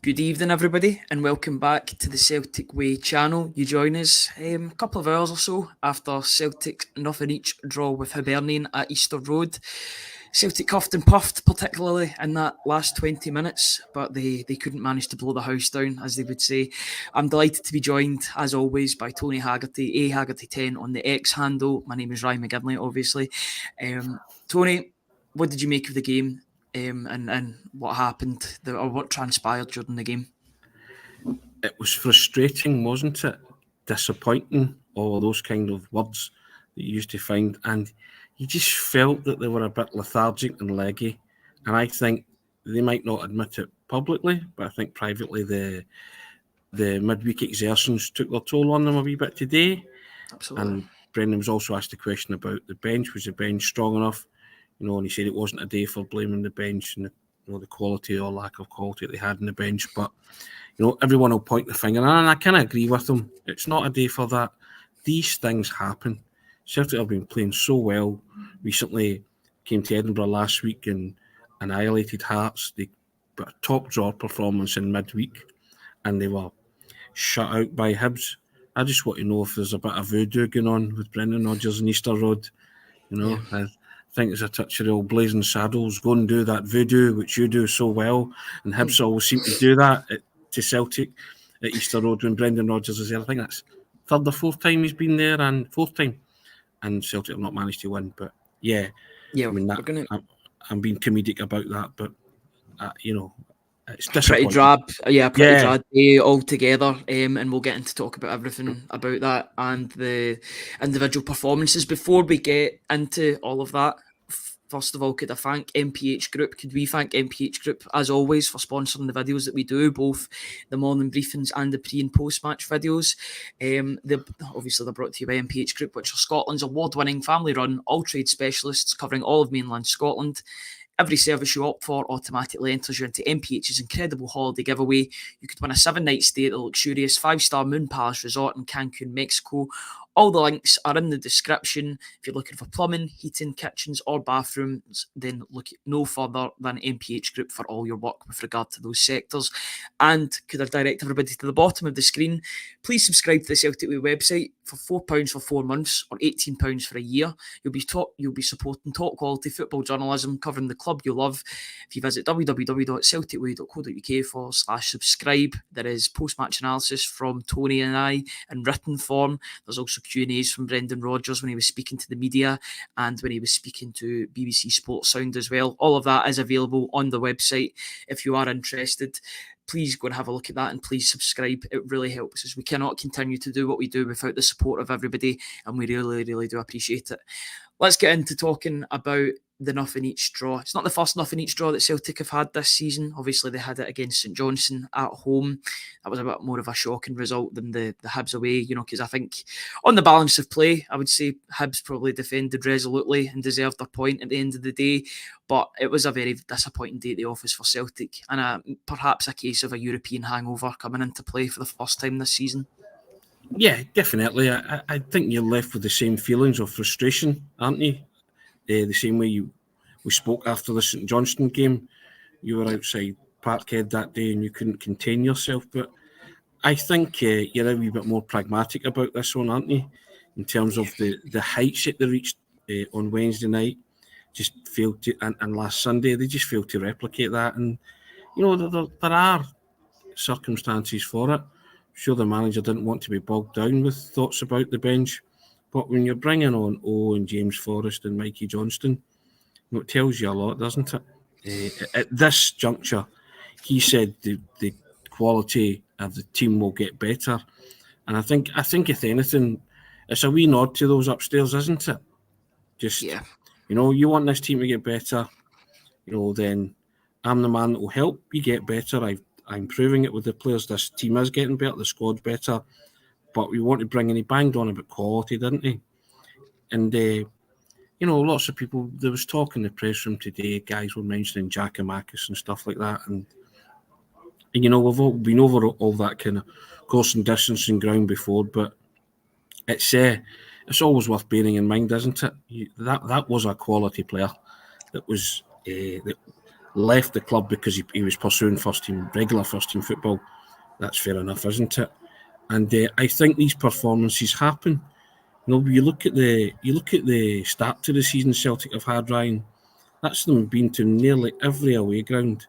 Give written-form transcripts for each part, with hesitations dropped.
Good evening, everybody, and welcome back to the Celtic Way channel. You join us a couple of hours or so after Celtic's nothing each draw with Hibernian at Easter Road. Celtic huffed and puffed, particularly in that last 20 minutes, but they couldn't manage to blow the house down, as they would say. I'm delighted to be joined, as always, by Tony Haggerty, Haggerty10 on the X handle. My name is Ryan McGinlay, obviously. Tony, what did you make of the game? And what happened or what transpired during the game? It was frustrating, wasn't it? Disappointing, all those kind of words that you used to find. And you just felt that they were a bit lethargic and leggy. And I think they might not admit it publicly, but I think privately the midweek exertions took their toll on them a wee bit today. Absolutely. And Brendan was also asked a question about the bench. Was the bench strong enough? And he said it wasn't a day for blaming the bench and the quality or lack of quality that they had in the bench. But, everyone will point the finger. And I kind of agree with them. It's not a day for that. These things happen. Celtic have been playing so well. Recently came to Edinburgh last week and annihilated Hearts. They put a top draw performance in midweek and they were shut out by Hibs. I just want to know if there's a bit of voodoo going on with Brendan Rodgers and Easter Road. Yeah. I think it's a touch of the old blazing saddles. Go and do that voodoo, which you do so well. And Hibs always seem to do that to Celtic at Easter Road when Brendan Rodgers is there. I think that's third or fourth time he's been there, and fourth time. And Celtic have not managed to win. But yeah, I mean, I'm being comedic about that, but it's disappointing. Pretty drab day altogether, and we'll get into talk about everything about that and the individual performances. Before we get into all of that, first of all, could I thank MPH Group? Could we thank MPH Group, as always, for sponsoring the videos that we do, both the morning briefings and the pre- and post-match videos. Obviously, they're brought to you by MPH Group, which are Scotland's award-winning family-run all-trade specialists covering all of mainland Scotland. Every service you opt for automatically enters you into MPH's incredible holiday giveaway. You could win a 7-night stay at the luxurious 5-star Moon Palace Resort in Cancun, Mexico. All the links are in the description. If you're looking for plumbing, heating, kitchens or bathrooms, then look no further than MPH Group for all your work with regard to those sectors. And could I direct everybody to the bottom of the screen? Please subscribe to the Celtic Way website for £4 for 4 months or £18 for a year. You'll be supporting top quality football journalism covering the club you love. If you visit www.celticway.co.uk/subscribe, there is post-match analysis from Tony and I in written form. There's also Q&As from Brendan Rodgers when he was speaking to the media and when he was speaking to BBC Sports Sound as well. All of that is available on the website. If you are interested, please go and have a look at that and please subscribe. It really helps us. We cannot continue to do what we do without the support of everybody, and we really, really do appreciate it. Let's get into talking about the nothing each draw. It's not the first nothing each draw that Celtic have had this season. Obviously, they had it against St Johnstone at home. That was a bit more of a shocking result than the Hibs away, because I think on the balance of play, I would say Hibs probably defended resolutely and deserved their point at the end of the day. But it was a very disappointing day at the office for Celtic and perhaps a case of a European hangover coming into play for the first time this season. Yeah, definitely. I think you're left with the same feelings of frustration, aren't you? The same way we spoke after the St Johnstone game. You were outside Parkhead that day and you couldn't contain yourself. But I think you're a wee bit more pragmatic about this one, aren't you? In terms of the heights that they reached on Wednesday night, just failed to, and last Sunday, they just failed to replicate that. And, there are circumstances for it. I'm sure the manager didn't want to be bogged down with thoughts about the bench. But when you're bringing on Owen, James Forrest and Mikey Johnston, it tells you a lot, doesn't it? At this juncture, he said the quality of the team will get better. And I think if anything, it's a wee nod to those upstairs, isn't it? Just, you want this team to get better, then I'm the man that will help you get better. I'm proving it with the players. This team is getting better, the squad's better. But we want to bring in, he banged on about quality, didn't he? And, lots of people, there was talk in the press room today, guys were mentioning Giakoumakis and stuff like that. And we've all been over all that kind of course and distance and ground before, but it's always worth bearing in mind, isn't it? That was a quality player that was left the club because he was pursuing regular first team football. That's fair enough, isn't it? And I think these performances happen. You look at the start to the season Celtic have had, Ryan. That's them been to nearly every away ground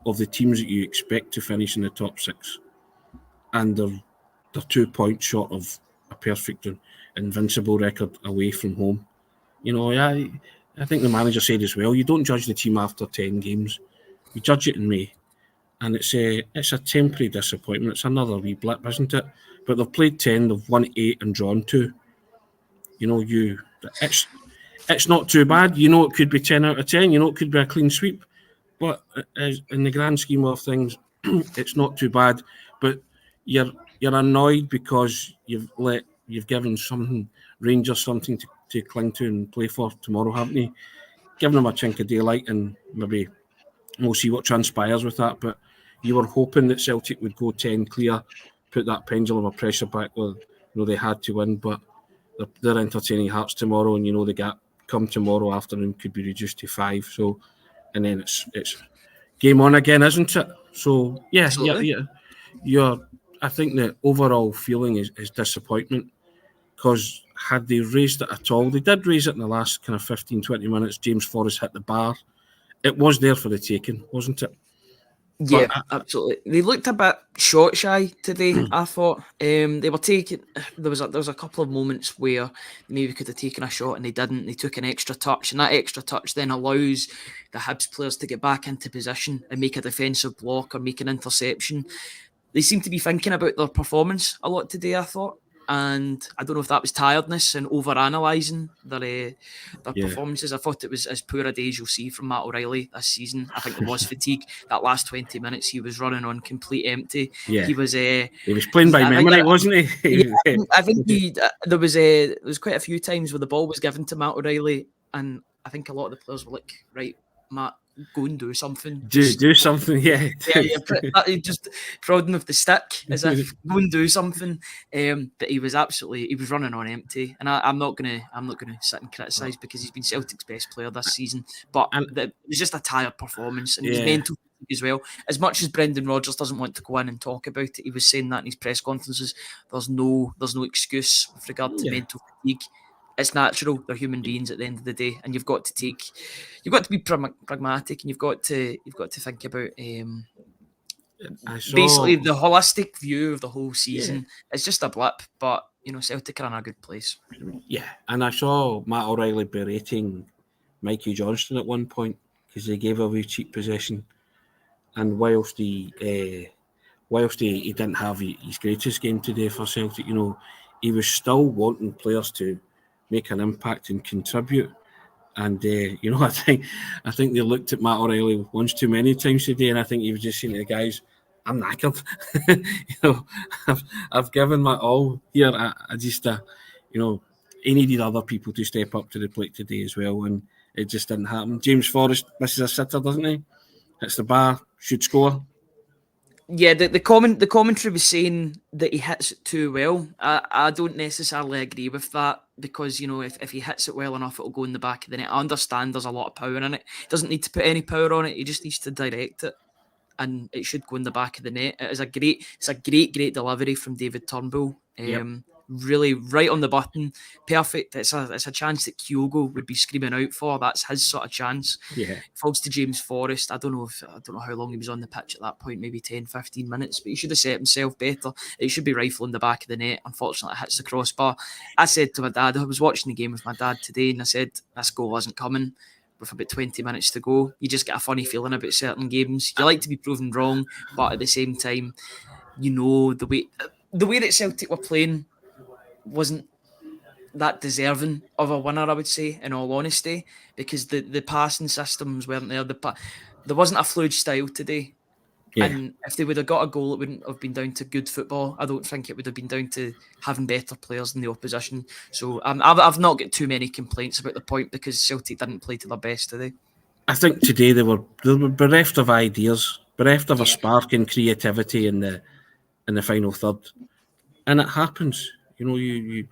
of the teams that you expect to finish in the top 6, and they're 2 points short of a perfect invincible record away from home. I think the manager said as well, you don't judge the team after 10 games. You judge it in May. And it's a temporary disappointment. It's another wee blip, isn't it? But they've played 10, they've won 8 and drawn 2. It's not too bad. It could be 10 out of 10. It could be a clean sweep. But in the grand scheme of things, it's not too bad. But you're annoyed because you've given Rangers something to cling to and play for tomorrow, haven't you? Given them a chink of daylight, and maybe we'll see what transpires with that. But you were hoping that Celtic would go 10 clear, put that pendulum of pressure back where they had to win. But they're entertaining Hearts tomorrow, and the gap come tomorrow afternoon could be reduced to 5. So, and then it's game on again, isn't it? So yeah. I think the overall feeling is disappointment, because had they raised it at all, they did raise it in the last kind of 15-20 minutes. James Forrest hit the bar. It was there for the taking, wasn't it? Yeah, absolutely. They looked a bit shot shy today, I thought. They were taking... There was a couple of moments where they maybe could have taken a shot and they didn't. They took an extra touch, and that extra touch then allows the Hibs players to get back into position and make a defensive block or make an interception. They seem to be thinking about their performance a lot today, I thought. And I don't know if that was tiredness and over-analysing their performances. I thought it was as poor a day as you'll see from Matt O'Reilly this season. I think there was fatigue. That last 20 minutes, he was running on complete empty. Yeah. He was playing by memory, wasn't he? I think there was quite a few times where the ball was given to Matt O'Reilly, and I think a lot of the players were like, right, Matt, go and do something. Do something, yeah. Just prodding with the stick as if go and do something. But he was running on empty, and I'm not gonna sit and criticise because he's been Celtic's best player this season. But it was just a tired performance, and it was mental as well. As much as Brendan Rodgers doesn't want to go in and talk about it, he was saying that in his press conferences. There's no excuse with regard to mental fatigue. It's natural. They're human beings at the end of the day, and you've got to be pragmatic, and you've got to think about basically the holistic view of the whole season. Yeah. It's just a blip, but Celtic are in a good place. Yeah, and I saw Matt O'Reilly berating Mikey Johnston at one point because they gave away cheap possession, and whilst he didn't have his greatest game today for Celtic, he was still wanting players to make an impact and contribute. And I think they looked at Matt O'Reilly once too many times today, and I think he was just saying to the guys, "I'm knackered. I've given my all here. I just, he needed other people to step up to the plate today as well, and it just didn't happen. James Forrest misses a sitter, doesn't he? Hits the bar, should score. Yeah, the commentary was saying that he hits it too well. I don't necessarily agree with that, because if he hits it well enough, it'll go in the back of the net. I understand there's a lot of power in it. He doesn't need to put any power on it. He just needs to direct it, and it should go in the back of the net. It's a great delivery from David Turnbull. Really right on the button, perfect. It's a chance that Kyogo would be screaming out for. That's his sort of chance. Yeah, falls to James Forrest. I don't know how long he was on the pitch at that point, maybe 10-15 minutes, but he should have set himself better. It should be rifling the back of the net. Unfortunately, it hits the crossbar. I said to my dad, I was watching the game with my dad today, and I said this goal wasn't coming with about 20 minutes to go. You just get a funny feeling about certain games. You like to be proven wrong, but at the same time, the way that Celtic were playing wasn't that deserving of a winner, I would say, in all honesty, because the passing systems weren't there. There wasn't a fluid style today. Yeah. And if they would have got a goal, it wouldn't have been down to good football. I don't think it would have been down to having better players than the opposition. So I've not got too many complaints about the point, because Celtic didn't play to their best today. I think today they were bereft of ideas, bereft of a spark and creativity in the final third, and it happens. You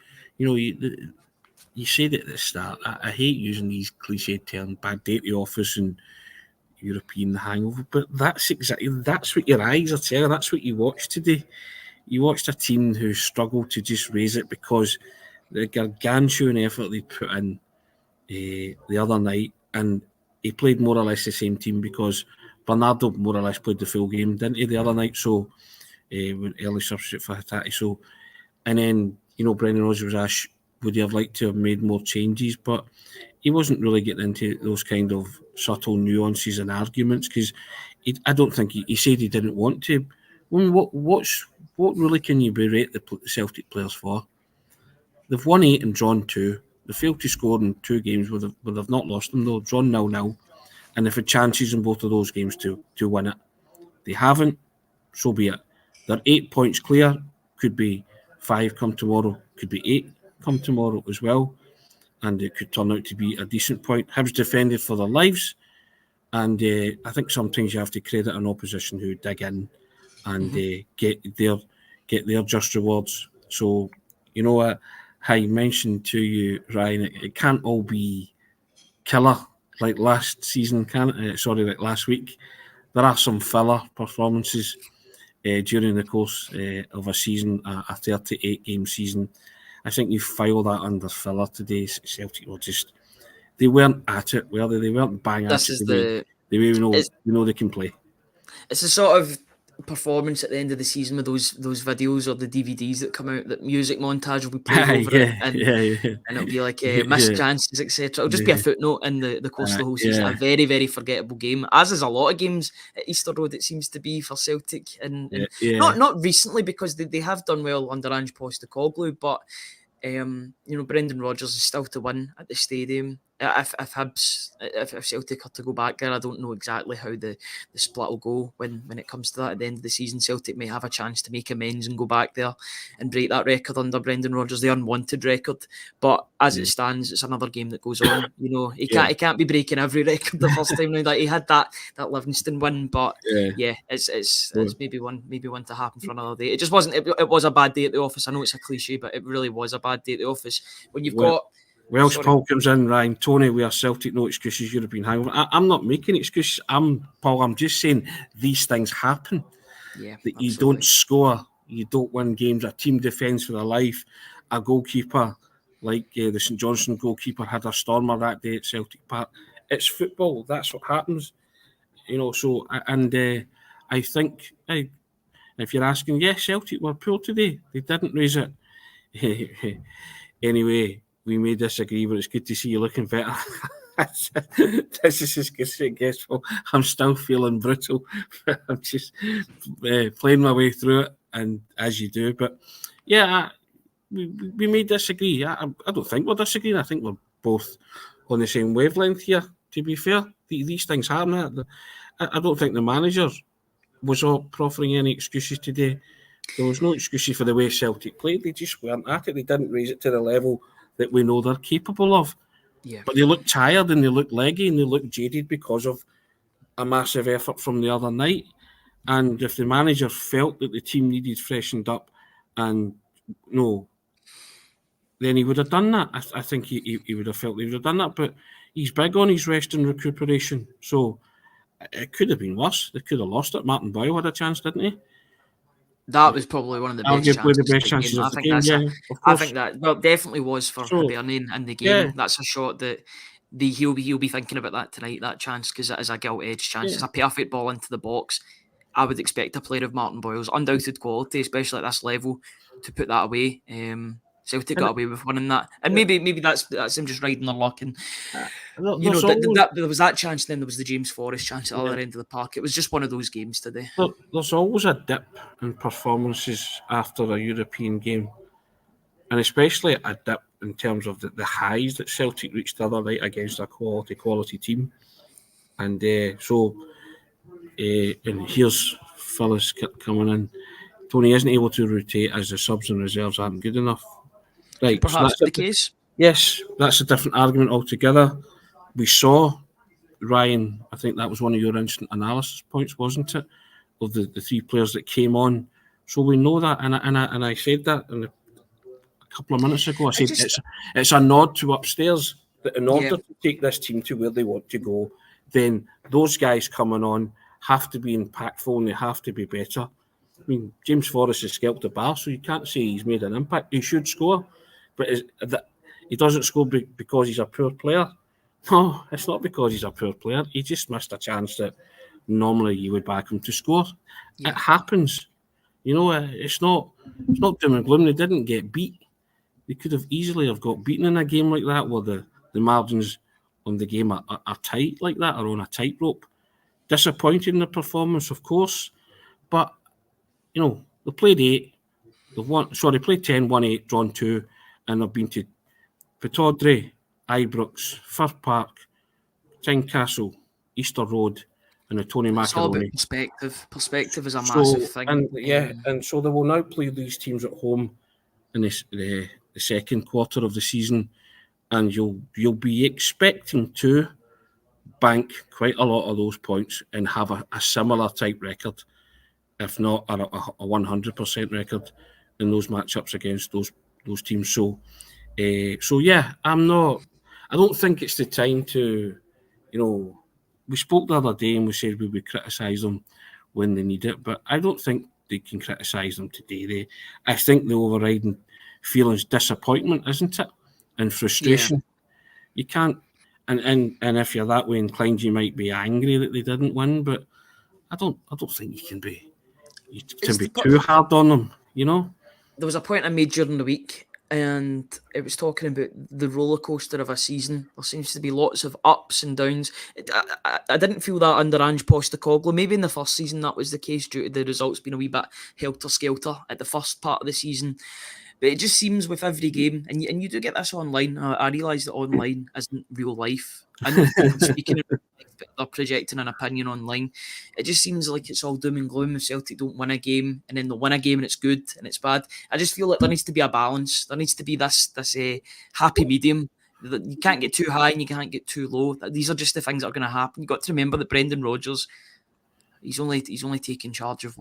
said it at the start. I hate using these cliched terms, bad day at the office, and European hangover. But that's what your eyes are telling. That's what you watched today. You watched a team who struggled to just raise it because the gargantuan effort they put in the other night, and he played more or less the same team because Bernardo more or less played the full game, didn't he, the other night? So when early substitute for Hatate. So, and then Brendan Rodgers was asked, would he have liked to have made more changes? But he wasn't really getting into those kind of subtle nuances and arguments because I don't think he said he didn't want to. I mean, what really can you berate the Celtic players for? They've won 8 and drawn 2. They failed to score in 2 games where they've not lost them. They've drawn 0-0. And they've had chances in both of those games to win it. They haven't, so be it. They're 8 points clear. Could be 5 come tomorrow. Could be 8 come tomorrow as well. And it could turn out to be a decent point. Hibs defended for their lives. And I think sometimes you have to credit an opposition who dig in and get their just rewards. So, I mentioned to you, Ryan, it can't all be killer like last season, like last week. There are some filler performances during the course of a season, a 38-game season. I think you file that under filler today. Celtic were they weren't at it, were they? They weren't bang at it. The way we know they can play. It's a sort of performance at the end of the season with those videos or the DVDs that come out, that music montage will be played over it, and it'll be like missed chances, etc. It'll just be a footnote in the course of the whole season. A very, very forgettable game, as is a lot of games at Easter Road, it seems to be for Celtic, and not recently, because they have done well under Ange Postecoglou, but Brendan Rodgers is still to win at the stadium. If Celtic are to go back there, I don't know exactly how the split will go when it comes to that at the end of the season. Celtic may have a chance to make amends and go back there and break that record under Brendan Rodgers, the unwanted record. But as it stands, it's another game that goes on. He can't be breaking every record the first time round. Like he had that Livingston win, but it's maybe one to happen for another day. It just wasn't. It was a bad day at the office. I know it's a cliche, but it really was a bad day at the office when you've got. Welsh Paul comes in, Ryan. Tony, we are Celtic, no excuses, European hangover. I'm not making excuses. I'm just saying these things happen. Yeah, that you don't score, you don't win games, a team defends for their life, a goalkeeper like the St Johnstone goalkeeper had a stormer that day at Celtic Park. It's football. That's what happens. So, and I think, if you're asking, yes, Celtic were poor today. They didn't raise it. Anyway, we may disagree, but it's good to see you looking better. This is as good as it gets. I'm still feeling brutal. I'm just playing my way through it, and as you do. But yeah, we may disagree. I don't think we're disagreeing. I think we're both on the same wavelength here, to be fair. These things happen. I don't think the manager was proffering any excuses today. There was no excuses for the way Celtic played. They just weren't at it. They didn't raise it to the level that we know they're capable of. Yeah. But they look tired and they look leggy and they look jaded because of a massive effort from the other night. And if the manager felt that the team needed freshened up, and then he would have done that. I think he would have felt he would have done that. But he's big on his rest and recuperation. So it could have been worse. They could have lost it. Martin Boyle had a chance, didn't he? That was probably one of the best chances of the game. I think that definitely was for Hibernian in the game. Yeah. That's a shot that he'll be thinking about that tonight, that chance, because it is a gilt-edged chance. It's a perfect ball into the box. I would expect a player of Martin Boyle's undoubted quality, especially at this level, to put that away. Celtic got away with winning that, and maybe that's him just riding their luck. And there was that chance. Then there was the James Forrest chance at the other end of the park. It was just one of those games today. There's always a dip in performances after a European game, and especially a dip in terms of the highs that Celtic reached the other night against a quality team. And and here's Phyllis coming in. Tony isn't able to rotate as the subs and reserves aren't good enough. Right, perhaps so the case. Yes, that's a different argument altogether. We saw, Ryan, I think that was one of your instant analysis points, wasn't it? Of the 3 players that came on. So we know that, and I said that a couple of minutes ago. I said it's a nod to upstairs that in order to take this team to where they want to go, then those guys coming on have to be impactful and they have to be better. I mean, James Forrest is scalped the bar, so you can't say he's made an impact. He should score, but he doesn't score because he's a poor player. No, it's not because he's a poor player. He just missed a chance that normally you would back him to score. Yeah. It happens. It's not doom and gloom. They didn't get beat. They could have easily have got beaten in a game like that where the margins on the game are tight like that, or on a tightrope. Disappointing in the performance, of course, but they played 8. They played 10, won 8, drawn 2, and they've been to Pittodrie, Ibrox, Firth Park, Tynecastle, Easter Road, and the Tony Macaroni. It's all about perspective. Perspective is a massive thing. And so they will now play these teams at home in the second quarter of the season, and you'll be expecting to bank quite a lot of those points and have a similar type record, if not a 100% record in those matchups against those teams. So yeah, I don't think it's the time to, we spoke the other day and we said we would criticise them when they need it, but I don't think they can criticise them today. I think the overriding feeling is disappointment, isn't it? And frustration. Yeah. You can't, and if you're that way inclined, you might be angry that they didn't win, but I don't think you can be too hard on them, There was a point I made during the week, and it was talking about the roller coaster of a season. There seems to be lots of ups and downs. I didn't feel that under Ange Postecoglou. Maybe in the first season that was the case due to the results being a wee bit helter-skelter at the first part of the season. But it just seems with every game, and you do get this online. I realise that online isn't real life. I know people speaking about life, but they're projecting an opinion online. It just seems like it's all doom and gloom if Celtic don't win a game, and then they'll win a game and it's good and it's bad. I just feel like there needs to be a balance. There needs to be this happy medium. You can't get too high and you can't get too low. These are just the things that are going to happen. You've got to remember that Brendan Rodgers, he's only taken charge of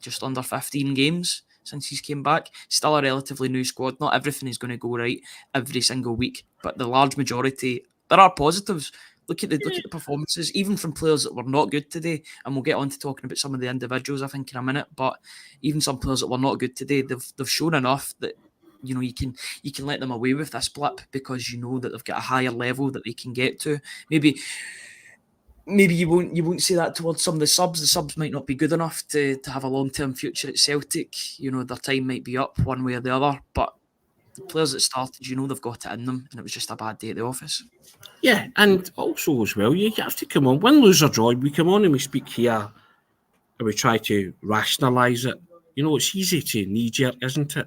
just under 15 games since he's came back. Still a relatively new squad. Not everything is going to go right every single week, but the large majority, there are positives. Look at the performances, even from players that were not good today, and we'll get on to talking about some of the individuals, I think, in a minute. But even some players that were not good today, they've shown enough that you can let them away with this blip because you know that they've got a higher level that they can get to. Maybe you won't say that towards some of the subs. The subs might not be good enough to have a long-term future at Celtic. Their time might be up one way or the other. But the players that started, they've got it in them, and it was just a bad day at the office. Yeah, and also as well, you have to come on. Win, lose or draw, we come on and we speak here and we try to rationalise it. It's easy to knee-jerk, isn't it?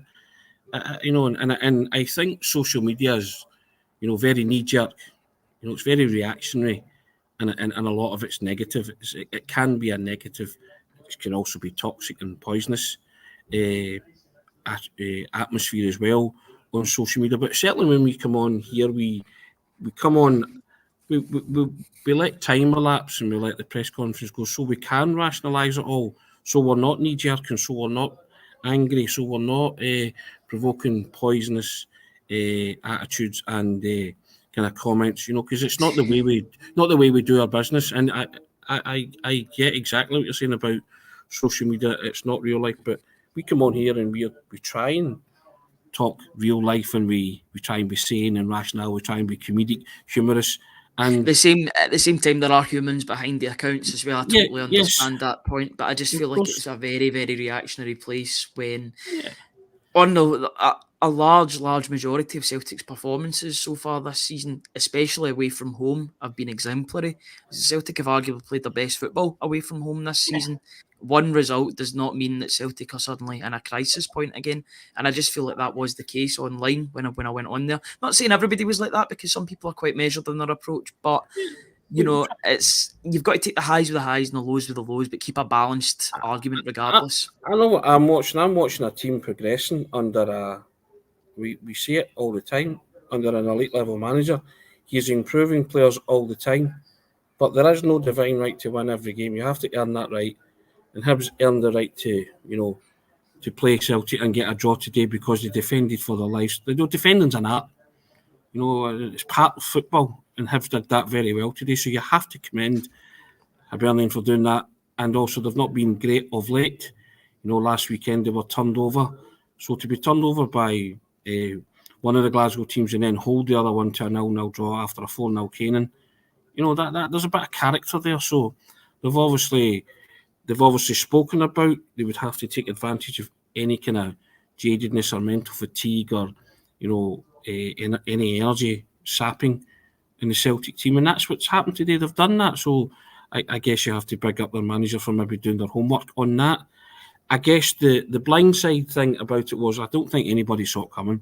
And I think social media is, very knee-jerk. It's very reactionary. And a lot of it's negative. It can be a negative. It can also be toxic and poisonous atmosphere as well on social media. But certainly when we come on here, we come on, we let time elapse and we let the press conference go so we can rationalise it all. So we're not knee-jerking, so we're not angry, so we're not provoking poisonous attitudes and kind of comments, because it's not the way we do our business. And I get exactly what you're saying about social media. It's not real life, but we come on here and we try and talk real life, and we try and be sane and rational. We try and be comedic, humorous, and at the same time there are humans behind the accounts as well. I totally understand that point, but I just feel like it's a very, very reactionary place when on a large majority of Celtic's performances so far this season, especially away from home, have been exemplary. Celtic have arguably played their best football away from home this season. One result does not mean that Celtic are suddenly in a crisis point again. And I just feel like that was the case online when I went on there. Not saying everybody was like that, because some people are quite measured in their approach, but you've got to take the highs with the highs and the lows with the lows, but keep a balanced argument regardless. I know what I'm watching. I'm watching a team progressing under we see it all the time, under an elite level manager. He's improving players all the time, but there is no divine right to win every game. You have to earn that right. And Hibs earned the right to play Celtic and get a draw today because they defended for their lives. Defending's an art. It's part of football. and Hibs did that very well today. So you have to commend Hibernian for doing that. And also, they've not been great of late. Last weekend they were turned over. So to be turned over by one of the Glasgow teams and then hold the other one to a 0-0 draw after a 4-0 caning, that there's a bit of character there. So they've obviously spoken about they would have to take advantage of any kind of jadedness or mental fatigue or any energy sapping in the Celtic team, and that's what's happened today. They've done that, so I guess you have to big up their manager for maybe doing their homework on that. I guess the blindside thing about it was I don't think anybody saw it coming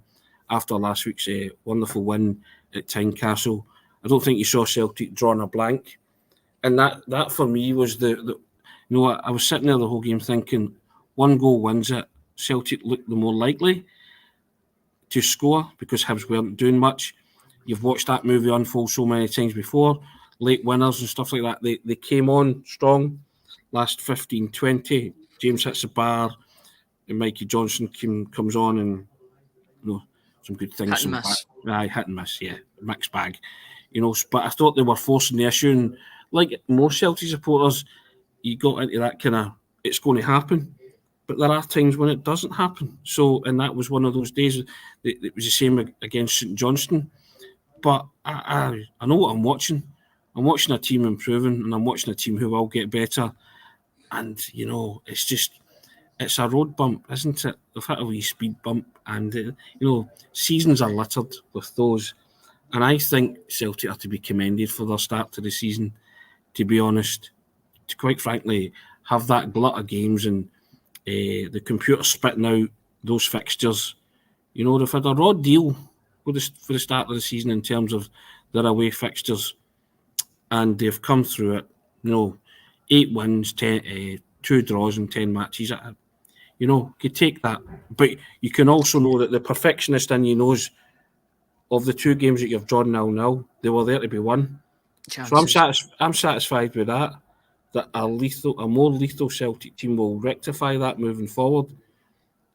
after last week's wonderful win at Tynecastle. I don't think you saw Celtic drawing a blank, and that for me was I was sitting there the whole game thinking, one goal wins it. Celtic looked the more likely to score because Hibs weren't doing much. You've watched that movie unfold so many times before, late winners and stuff like that. They came on strong last 15, 20. James hits the bar and Mikey Johnson comes on and some good things. Hit and miss. Hit and miss, yeah. Mixed bag. But I thought they were forcing the issue, and like most Celtic supporters, you got into that kind of, it's going to happen. But there are times when it doesn't happen. So, and that was one of those days. It was the same against St Johnstone. But I know what I'm watching. I'm watching a team improving, and I'm watching a team who will get better. And, it's a road bump, isn't it? They've hit a wee speed bump. And, seasons are littered with those. And I think Celtic are to be commended for their start to the season, to be honest. To quite frankly, have that glut of games and the computer spitting out those fixtures. They've had a raw deal for the start of the season in terms of their away fixtures, and they've come through it. 8 wins, 2 draws in 10 matches. You take that, but you can also know that the perfectionist in you knows of the 2 games that you've drawn 0-0, they were there to be won. Chances. So I'm satisfied with that. That a more lethal Celtic team will rectify that moving forward.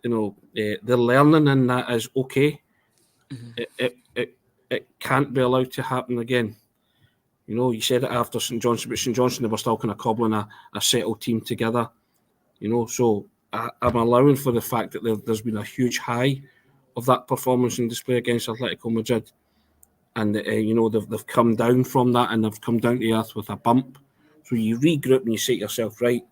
They're learning, and that is okay. Mm-hmm. It can't be allowed to happen again. You said it after St Johnstone, but St Johnstone, they were still kind of cobbling a settled team together. So I'm allowing for the fact that there's been a huge high of that performance and display against Atletico Madrid, and they've come down from that, and they've come down to earth with a bump. So you regroup and you say to yourself, right,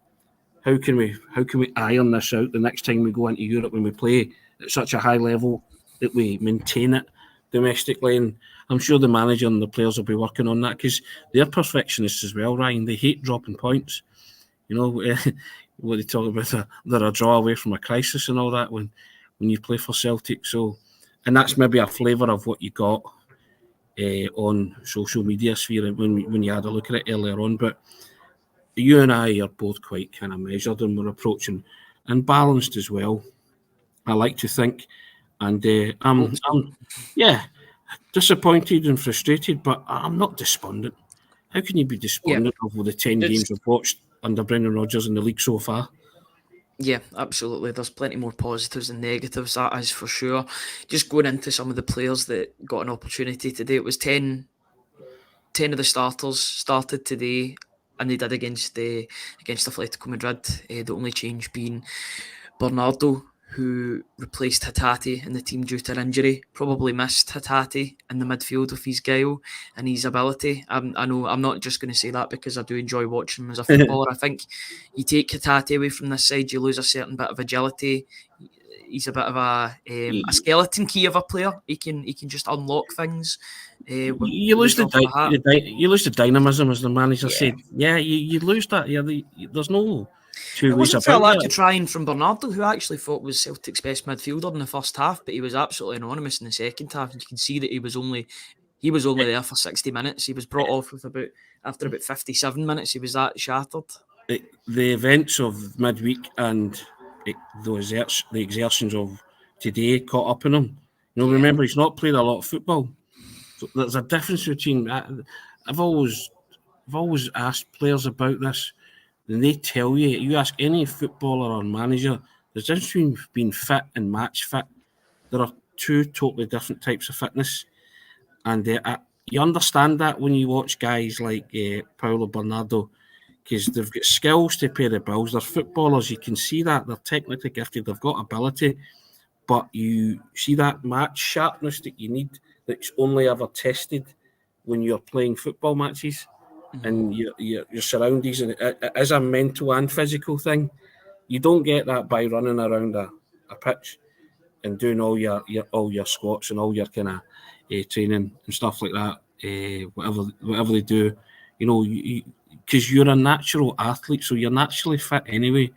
how can we iron this out the next time we go into Europe when we play at such a high level that we maintain it domestically? And I'm sure the manager and the players will be working on that because they're perfectionists as well, Ryan. They hate dropping points. What they talk about, they're a draw away from a crisis and all that when you play for Celtic. So, and that's maybe a flavour of what you got on social media sphere when you had a look at it earlier on. But you and I are both quite kind of measured, and we're approaching and balanced as well, I like to think. And I'm disappointed and frustrated, but I'm not despondent. How can you be despondent over the 10 games we've watched under Brendan Rodgers in the league so far? Yeah, absolutely. There's plenty more positives than negatives, that is for sure. Just going into some of the players that got an opportunity today, it was 10 of the starters started today, and they did against Atletico Madrid. The only change being Bernardo, who replaced Hatate in the team due to injury. Probably missed Hatate in the midfield with his guile and his ability. I know I'm not just going to say that because I do enjoy watching him as a footballer. I think you take Hatate away from this side, you lose a certain bit of agility. He's a bit of a skeleton key of a player. He can just unlock things. You lose the dynamism, as the manager said. Yeah, you lose that. Yeah, there's no two ways about it. It wasn't a lack of trying from Bernardo, who I actually thought was Celtic's best midfielder in the first half, but he was absolutely anonymous in the second half. You can see that he was only there for 60 minutes. He was brought off after about 57 minutes. He was that shattered. The events of midweek and the exertions of today caught up in him. Remember, he's not played a lot of football. So there's a difference between. I've always asked players about this, and they tell you. You ask any footballer or manager, there's a difference between being fit and match fit. There are 2 totally different types of fitness, and you understand that when you watch guys like Paulo Bernardo, because they've got skills to pay the bills. They're footballers. You can see that. They're technically gifted. They've got ability. But you see that match sharpness that you need that's only ever tested when you're playing football matches and your surroundings. And it is a mental and physical thing. You don't get that by running around a pitch and doing all your squats and all your kind of training and stuff like that. Whatever they do, because you're a natural athlete, so you're naturally fit anyway.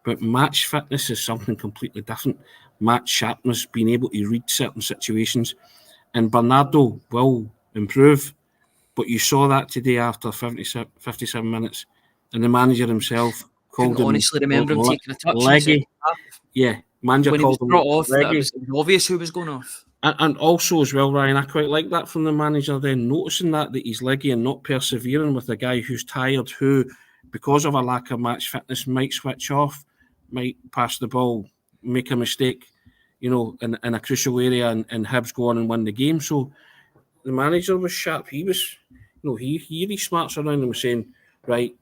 But match fitness is something completely different. Match sharpness, being able to read certain situations, and Bernardo will improve. But you saw that today after 57 minutes, and the manager himself called him. Honestly, remember him taking a touch leggy. Yeah, manager when called he was brought off. Leggy. It was obvious who was going off. And also as well, Ryan, I quite like that from the manager then, noticing that he's leggy and not persevering with a guy who's tired, who, because of a lack of match fitness, might switch off, might pass the ball, make a mistake, in a crucial area, and Hibs go on and win the game. So the manager was sharp. He was, he smarts around and was saying, right,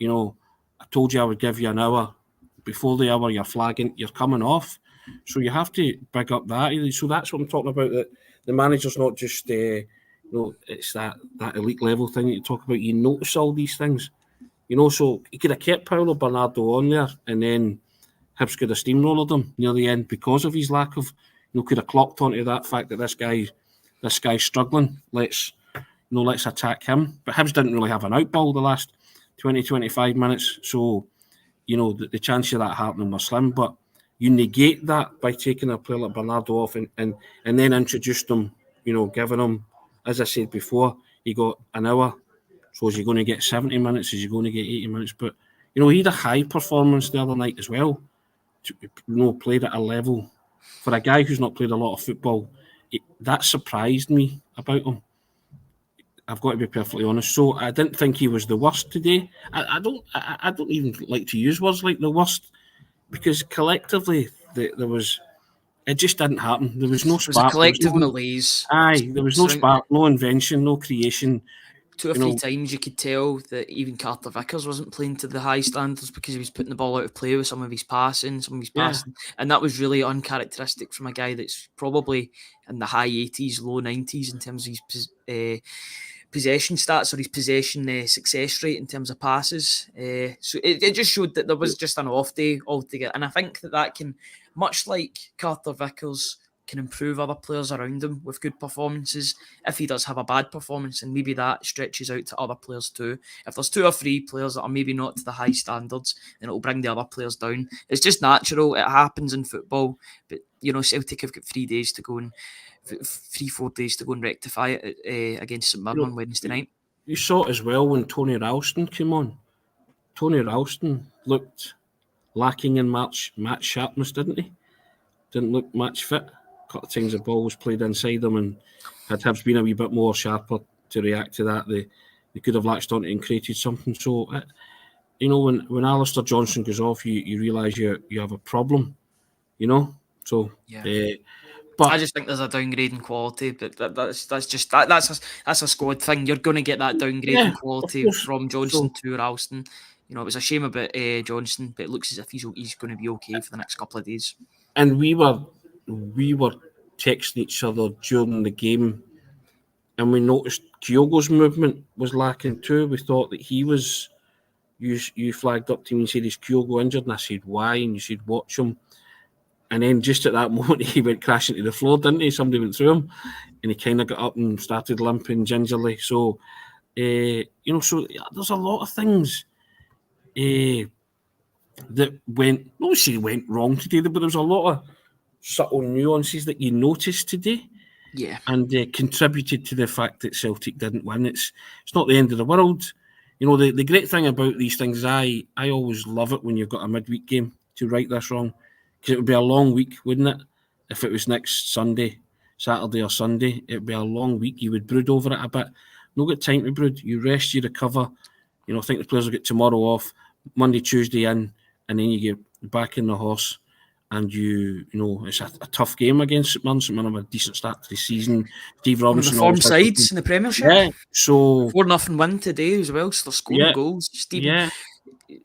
I told you I would give you an hour. Before the hour, you're flagging, you're coming off. So you have to big up that. So that's what I'm talking about, that the manager's not just, it's that elite level thing that you talk about. You notice all these things, so he could have kept Paulo Bernardo on there, and then Hibs could have steamrolled him near the end because of his lack of, could have clocked onto that fact that this guy's struggling. Let's attack him. But Hibs didn't really have an outball the last 20-25 minutes, so the chance of that happening was slim. But you negate that by taking a player like Bernardo off and then introduced him, giving him, as I said before, he got an hour. So is he going to get 70 minutes? Is he going to get 80 minutes? But, he had a high performance the other night as well. Played at a level. For a guy who's not played a lot of football, that surprised me about him. I've got to be perfectly honest. So I didn't think he was the worst today. I don't even like to use words like the worst, because collectively there was, it just didn't happen. There was no spark. It was a collective malaise. Aye, there was no spark, no invention, no creation. 2 or 3 times you could tell that even Carter Vickers wasn't playing to the high standards because he was putting the ball out of play with some of his passing. And that was really uncharacteristic from a guy that's probably in the high 80s, low 90s in terms of his possession stats or his possession success rate in terms of passes. So it just showed that there was just an off day altogether. And I think that can, much like Carter Vickers, can improve other players around him with good performances if he does have a bad performance, and maybe that stretches out to other players too. If there's 2 or 3 players that are maybe not to the high standards, then it'll bring the other players down. It's just natural. It happens in football. But, Celtic have got 3 days to go and 3-4 days to go and rectify it against St Mirren on Wednesday night. You saw it as well when Tony Ralston came on. Tony Ralston looked lacking in match sharpness, didn't he? Didn't look match fit. A couple of times the ball was played inside them, and had Hibs been a wee bit more sharper to react to that, they could have latched on and created something. So, when Alistair Johnson goes off, you realise you have a problem, So, yeah. But I just think there's a downgrade in quality, but that's a squad thing. You're going to get that downgrade in quality from Johnson to Ralston. It was a shame about Johnson, but it looks as if he's going to be okay for the next couple of days. And we were texting each other during the game, and we noticed Kyogo's movement was lacking too. We thought that he was. You flagged up to me and said, "Is Kyogo injured?" And I said, "Why?" And you said, "Watch him." And then just at that moment, he went crashing to the floor, didn't he? Somebody went through him, and he kind of got up and started limping gingerly. So, so there's a lot of things that went wrong today, but there was a lot of subtle nuances that you noticed today. Yeah. And contributed to the fact that Celtic didn't win. It's not the end of the world. The great thing about these things is I always love it when you've got a midweek game to right this wrong. Because it would be a long week, wouldn't it? If it was next Sunday, Saturday or Sunday, it would be a long week. You would brood over it a bit. No good time to brood. You rest, you recover. I think the players will get tomorrow off, Monday, Tuesday in, and then you get back in the horse. and you know it's a tough game against St Mirren. St Mirren have a decent start to the season. Steve One of the Robinson form always has sides in the Premiership. Yeah, so 4-0 win today as well. So they're scoring goals.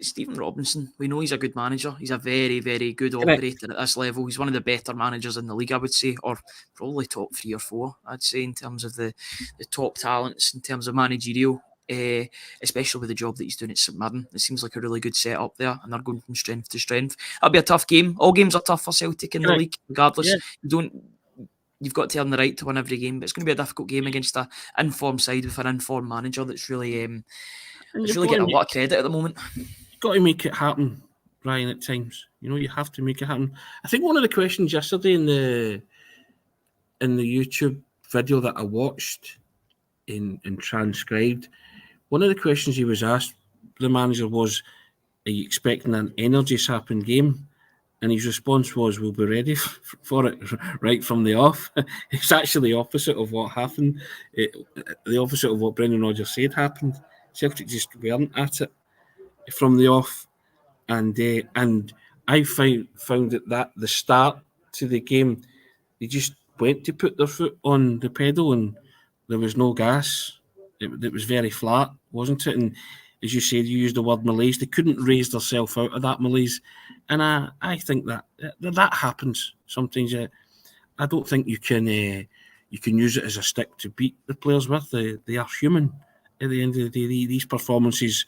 Stephen Robinson, we know he's a good manager. He's a very, very good operator at this level. He's one of the better managers in the league, I would say, or probably top 3 or 4, I'd say, in terms of the top talents, in terms of managerial, especially with the job that he's doing at St Mirren. It seems like a really good setup there, and they're going from strength to strength. That'll be a tough game. All games are tough for Celtic in the league, regardless. You've got to earn the right to win every game, but it's going to be a difficult game against an informed side with an informed manager that's really getting a lot of credit at the moment. You've got to make it happen, Ryan, at times. You know, you have to make it happen. I think one of the questions yesterday in the YouTube video that I watched and transcribed, one of the questions he was asked, the manager, was, are you expecting an energy-sapping game? And his response was, we'll be ready for it right from the off. It's actually the opposite of what happened. The opposite of what Brendan Rodgers said happened. Celtic just weren't at it from the off. And I found that the start to the game, they just went to put their foot on the pedal and there was no gas. It was very flat, wasn't it? And as you said, you used the word malaise. They couldn't raise themselves out of that malaise. And I think that happens sometimes. I don't think you can use it as a stick to beat the players with. They are human at the end of the day. These performances,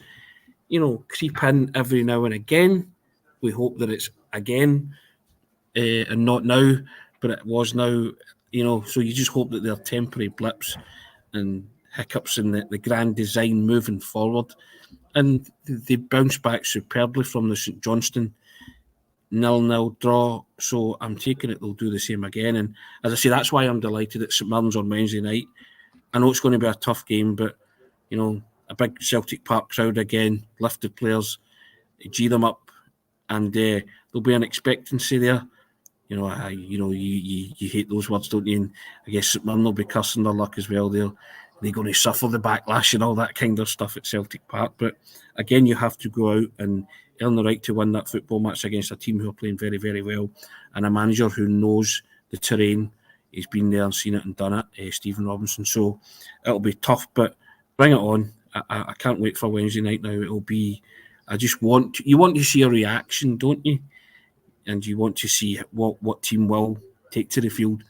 you know, creep in every now and again. We hope that it's again and not now, but it was now, you know, so you just hope that they're temporary blips and hiccups in the grand design moving forward. And they bounced back superbly from the St Johnstone 0-0 draw. So I'm taking it they'll do the same again. And as I say, that's why I'm delighted that St Mirren's on Wednesday night. I know it's going to be a tough game, but, you know, a big Celtic Park crowd again, lifted players, G them up, and there'll be an expectancy there. You know, you hate those words, don't you? And I guess St Mirren will be cursing their luck as well. They're going to suffer the backlash and all that kind of stuff at Celtic Park. But again, you have to go out and earn the right to win that football match against a team who are playing very, very well, and a manager who knows the terrain. He's been there and seen it and done it, Stephen Robinson. So it'll be tough, but bring it on. I can't wait for Wednesday night now. It'll be. You want to see a reaction, don't you? And you want to see what team will take to the field.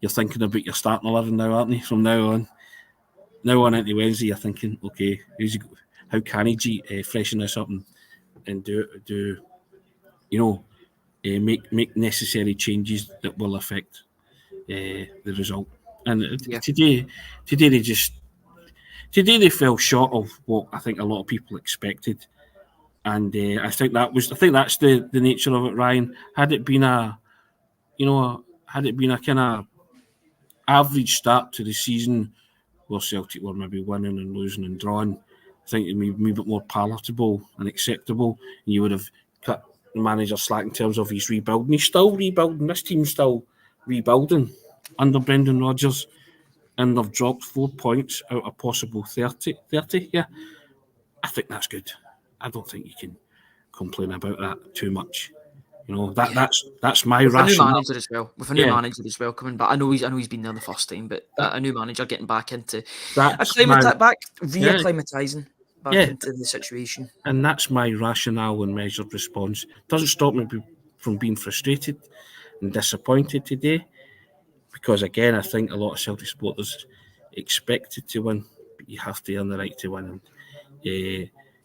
You're thinking about your starting 11 now, aren't you? From now on. Now on into Wednesday, you're thinking, okay, how can he freshen this up and do you know, make necessary changes that will affect the result. And today they fell short of what I think a lot of people expected, and I think that's the nature of it, Ryan. Had it been a kind of average start to the season, where Celtic were maybe winning and losing and drawing, I think it would be a bit more palatable and acceptable. And you would have cut the manager slack in terms of his rebuilding. He's still rebuilding. This team's still rebuilding under Brendan Rodgers, and they've dropped 4 points out of possible 30. Yeah, I think that's good. I don't think you can complain about that too much. You know, that's my rationale. With a new manager as well coming back. I know he's been there the first time, but a new manager getting back into reacclimatising back into the situation. And that's my rationale and measured response. Doesn't stop me from being frustrated and disappointed today, because again, I think a lot of Celtic supporters expected to win, but you have to earn the right to win. And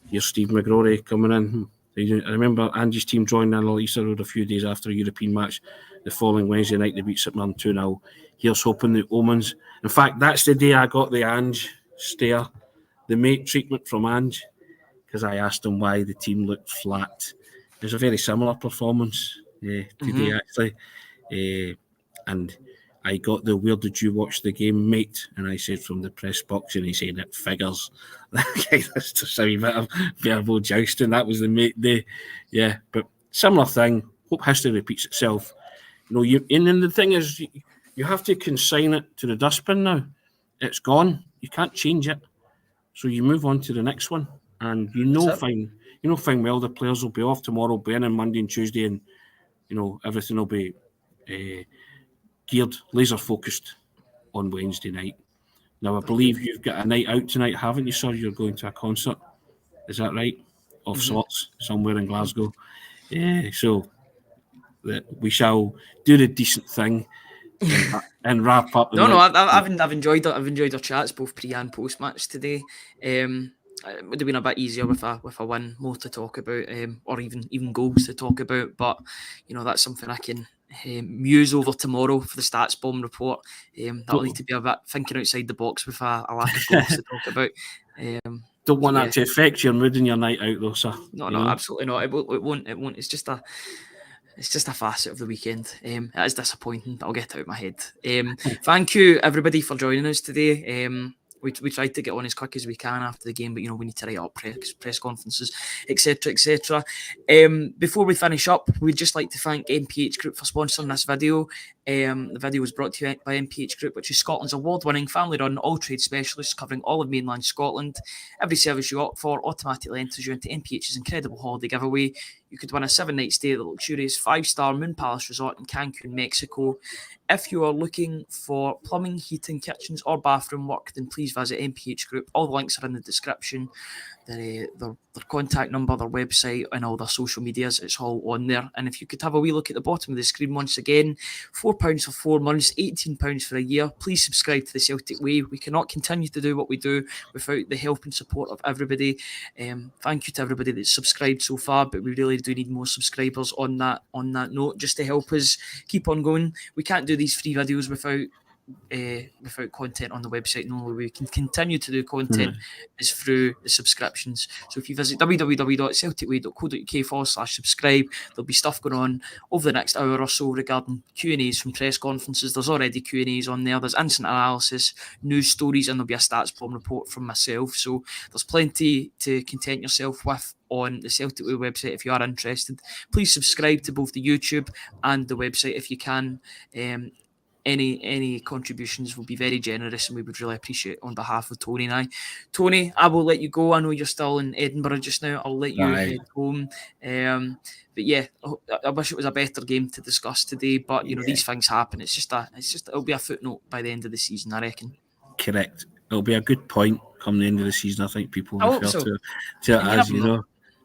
you're Steve McGrory coming in. I remember Andy's team joined in Easter Road a few days after a European match. The following Wednesday night, they beat St Mirren 2-0. Here's hoping the omens. In fact, that's the day I got the Ange stare, the mate treatment from Ange, because I asked him why the team looked flat. It was a very similar performance today, actually. And I got the "where did you watch the game, mate?" And I said from the press box, and he said it figures. That's just a wee bit of verbal jousting. That was the mate day. Yeah, but similar thing. Hope history repeats itself. You know, and then the thing is, you have to consign it to the dustbin now. It's gone. You can't change it. So you move on to the next one, and fine well the players will be off tomorrow, be in on Monday and Tuesday, and everything will be geared, laser focused on Wednesday night. Now, I believe you've got a night out tonight, haven't you, sir? You're going to a concert. Is that right? Of sorts, somewhere in Glasgow. Yeah, so we shall do the decent thing and wrap up. I've enjoyed it. I've enjoyed our chats both pre and post match today. It would have been a bit easier with a win, more to talk about, or even goals to talk about. But that's something I can muse over tomorrow for the stats bomb report. That'll need to be a bit thinking outside the box with a lack of goals to talk about. Don't want that to affect your mood in your night out, though, sir. No, absolutely not. It won't. It's just a facet of the weekend. It is disappointing, but I'll get it out of my head. Thank you, everybody, for joining us today. We tried to get on as quick as we can after the game, but we need to write up press conferences, etc., etc. Before we finish up, we'd just like to thank MPH Group for sponsoring this video. The video was brought to you by MPH Group, which is Scotland's award-winning family-run all-trade specialist covering all of mainland Scotland. Every service you opt for automatically enters you into MPH's incredible holiday giveaway. You could win a 7-night stay at the luxurious 5-star Moon Palace Resort in Cancun, Mexico. If you are looking for plumbing, heating, kitchens or bathroom work, then please visit MPH Group. All the links are in the description. Their contact number, their website and all their social medias, it's all on there. And if you could have a wee look at the bottom of the screen once again, £4 for 4 months, £18 for a year. Please subscribe to the Celtic Way. We cannot continue to do what we do without the help and support of everybody. Thank you to everybody that's subscribed so far, but we really do need more subscribers on that note, just to help us keep on going. We can't do these free videos without content on the website. The only way we can continue to do content is through the subscriptions. So if you visit www.celticway.co.uk/subscribe, there'll be stuff going on over the next hour or so regarding Q&As from press conferences. There's already Q&As on there. There's instant analysis, news stories, and there'll be a stats bomb report from myself. So there's plenty to content yourself with on the Celtic Way website if you are interested. Please subscribe to both the YouTube and the website if you can. Any contributions will be very generous and we would really appreciate on behalf of Tony and I. Tony, I will let you go. I know you're still in Edinburgh just now. I'll let you head home. But yeah, I wish it was a better game to discuss today, but these things happen. It'll be a footnote by the end of the season, I reckon. Correct. It'll be a good point come the end of the season. I think people will refer to it as,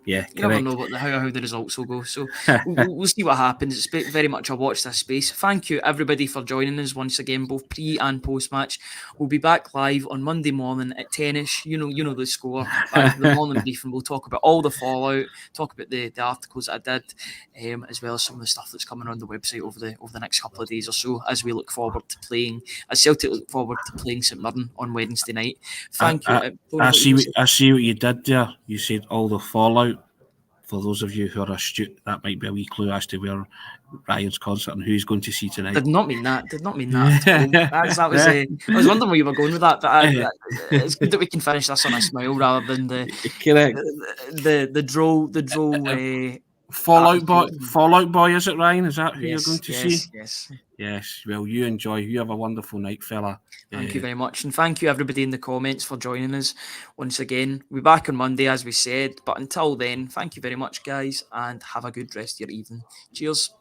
Yeah, you never know how the results will go. So we'll see what happens. It's very much a watch this space. Thank you, everybody, for joining us once again, both pre and post match. We'll be back live on Monday morning at 10ish. You know the score. The morning briefing. We'll talk about all the fallout, talk about the articles that I did, as well as some of the stuff that's coming on the website over the next couple of days or so, as we look forward to playing. As Celtic look forward to playing St Mirren on Wednesday night. Thank you. I see what you did there. You said all the fallout. For those of you who are astute, that might be a wee clue as to where Ryan's concert and who he's going to see tonight. Did not mean that at all. I was wondering where you were going with that, but it's good that we can finish this on a smile rather than the droll Fallout Boy, is it, Ryan? Is that who you're going to see? Yes. Well, you enjoy. You have a wonderful night, fella. Thank you very much. And thank you, everybody in the comments, for joining us once again. We'll be back on Monday, as we said. But until then, thank you very much, guys, and have a good rest of your evening. Cheers.